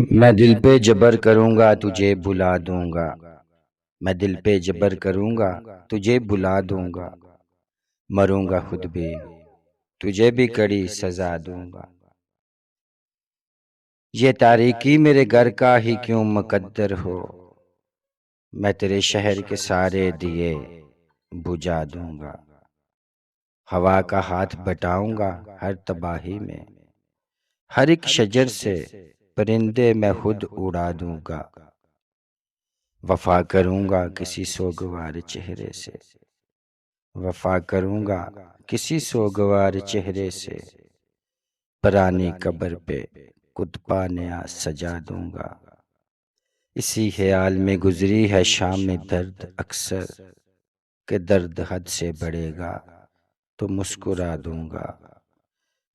मैं दिल पे जबर करूँगा तुझे भुला दूँगा। मैं दिल पे जबर करूँगा तुझे भुला दूँगा। मरूँगा खुद भी तुझे भी कड़ी सजा दूँगा। ये तारीकी मेरे घर का ही क्यों मुकद्दर हो। मैं तेरे शहर के सारे दिए बुझा दूँगा। हवा का हाथ बटाऊँगा हर तबाही में। हर एक शजर से परिंदे मैं खुद उड़ा दूँगा। वफा करूँगा किसी सोगवार चेहरे से। वफा करूँगा किसी सोगवार चेहरे से। पुरानी कब्र पे कुतबा नया सजा दूँगा। इसी ख्याल में गुजरी है शाम में दर्द अक्सर के दर्द हद से बढ़ेगा तो मुस्कुरा दूँगा।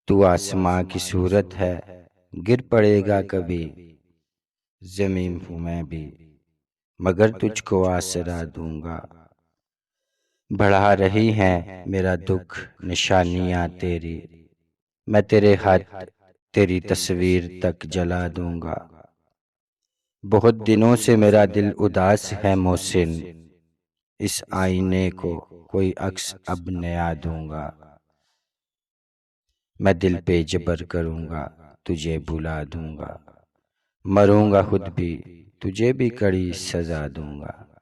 तू आसमां की सूरत है गिर पड़ेगा कभी। ज़मीन हूँ मैं भी मगर तुझको आसरा दूँगा। बढ़ा रही हैं मेरा दुख निशानियाँ तेरी। मैं तेरे हाथ तेरी तस्वीर तक जला दूँगा। बहुत दिनों से मेरा दिल उदास है मोहसिन। इस आईने को कोई अक्स अब नया दूँगा। मैं दिल पे जबर करूँगा तुझे भुला दूँगा। मरूँगा खुद भी तुझे भी कड़ी सजा दूँगा।